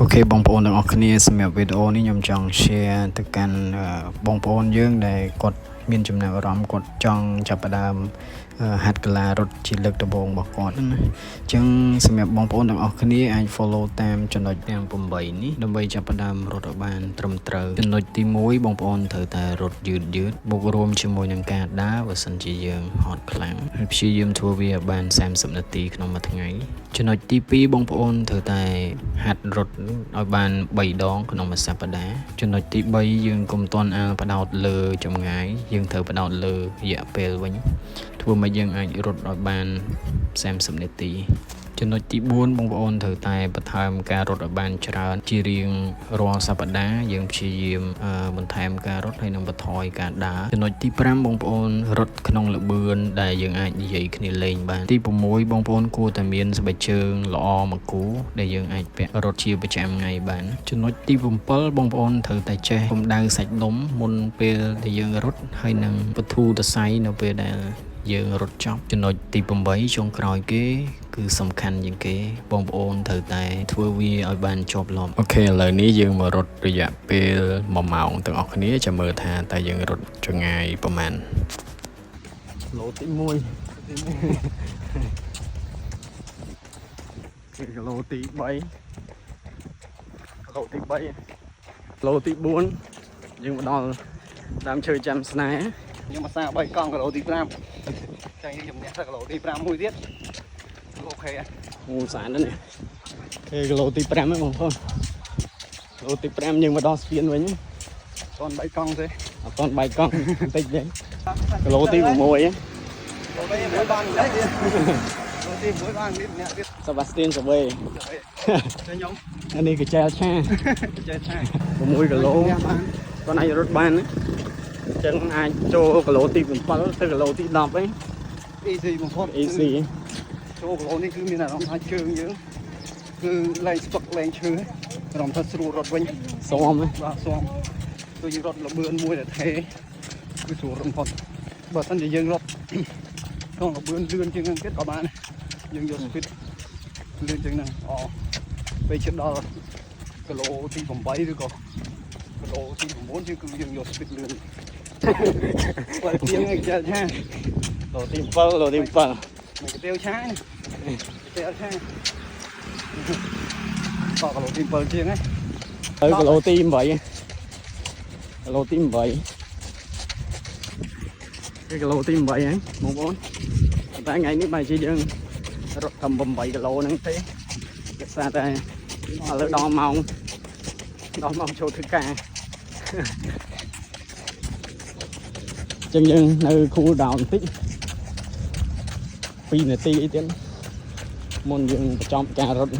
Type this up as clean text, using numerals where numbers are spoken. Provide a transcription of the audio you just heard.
Ok បងប្អូនទាំងអស់គ្នាសម្រាប់វីដេអូនេះខ្ញុំចង់ share ទៅកាន់បងប្អូនយើងដែលគាត់មានចំណាប់អារម្មណ៍គាត់ចង់ចាប់ផ្ដើមហាត់កីឡារត់ជាលើកដំបូងរបស់គាត់ណាអញ្ចឹងសម្រាប់បងប្អូនទាំងអស់គ្នាអាច follow តាមចំណុចទាំង8នេះដើម្បីចាប់ផ្ដើមរត់ឲ្យបានត្រឹមត្រូវចំណុចទី1បងប្អូនត្រូវតែរត់យឺតបូករួមជាមួយនឹងការដើរបើសិនជាយើងហត់ខ្លាំងហើយព្យាយាមធ្វើវាឲ្យបាន30នាទីក្នុងមួយថ្ងៃចំណុចទី2បងប្អូនត្រូវតែហាត់រត់ឲ្យបាន3ដងក្នុងមួយសប្តាហ៍ចំណុចទី3យើងកុំទាន់ផ្ដោតលើចម្ងាយយើងត្រូវផ្ដោតលើរយៈពេលវិញធ្វើមកយើងអាចរត់ឲ្យបាន30នាទីចំណុចទី4បងប្អូនត្រូវតែបន្ថែមការរត់ឲ្យបានច្រើនជារៀងរាល់សប្តាហ៍យើងព្យាយាមបន្ថែមការរត់ហើយនឹងបន្ថយការដើរចំណុចទី5បងប្អូនរត់ក្នុងល្បឿនដែលយើងអាចនិយាយគ្នាលេងបានទី6បងប្អូនគួរតែមានស្បែកជើងល្អមួយគូដែលយើងអាចពាក់រត់ជាប្រចាំថ្ងៃបានចំណុចទី7បងប្អូនត្រូវតែចេះកម្ដៅសាច់ដុំមុនពេលដែលយើងរត់ហើយនឹងបន្ធូរសរសៃនៅពេលដែលយើងរត់ចប់ចំណុចទី8ចុងក្រោយគេគឺសំខាន់ជាងគេបងប្អូនត្រូវតែធ្វើវាឲ្យបានជាប់លាប់អូខេឥឡូវនេះយើងមករត់រយៈពេល1ម៉ោងទាំងអស់គ្នាចាំមើលថាតើយើងរត់ចម្ងាយប្រហែលគីឡូទី1គីឡូទី3គីឡូទី3គីឡូទី4យើងមកដល់ដើមឈើចាំស្នេហ៍ខ្ញុំមកសា3កង់គីឡូទី5ចាញ់ខ្ញុំអ្នកគីឡូទី5មួយទៀតអូខេអូស្អាតណាស់នេះគីឡូទី5ហ្នឹងបងប្អូនគីឡូទី5យើងមកដល់ស្ពានវិញអត់3កង់ទេអត់3កង់បន្តិចទេគីឡូទី6ហ្នឹងគីឡូទី1បាននេះគីឡូទី1បាននេះអ្នកទៀតសាបាស្ទីនសាវេខ្ញុំនេះកញ្ចែលឆា6គីឡូគាត់អាចរត់បានណាអញ្ចឹងអាចចូលគីឡូទី7ទៅគីឡូទី10ហ្នឹង easy បំផុត easy ចូលគីឡូនេះគឺមានអារម្មណ៍ថាជើងយើងគឺលែងស្ពឹកលែងឈឺអារម្មណ៍ថាស្រួលរត់វិញស៊ាំបាទស៊ាំគឺយើងរត់ល្បឿនមួយតែថេគឺស្រួលបំផុតបើមិនជាយើងរត់ក្នុងល្បឿនលឿនជាងហ្នឹងទៀតក៏បានយើងយក speed លឿនជាងហ្នឹងពេលជិតដល់គីឡូទី8ឬក៏គីឡូទី9គឺយើងយក speed លឿនបើទៀងឯងចាឆាគីឡូទី7គីឡូទី7មិនកាទៀវឆាទេឆាក៏គីឡូទី7ជាងហ្នឹងទៅគីឡូទី8គីឡូទី8គឺគីឡូទី8ហ្នឹងបងប្អូនតែថ្ងៃនេះបើជាយើងរត់តាម8គីឡូហ្នឹងទេគេស្អាតតែឥឡូវដល់ម៉ោងចូលធ្វើការចឹងយើងនៅ cool down បន្តិច2នាទីអីទៀតមុនយើងបញ្ចប់ការរត់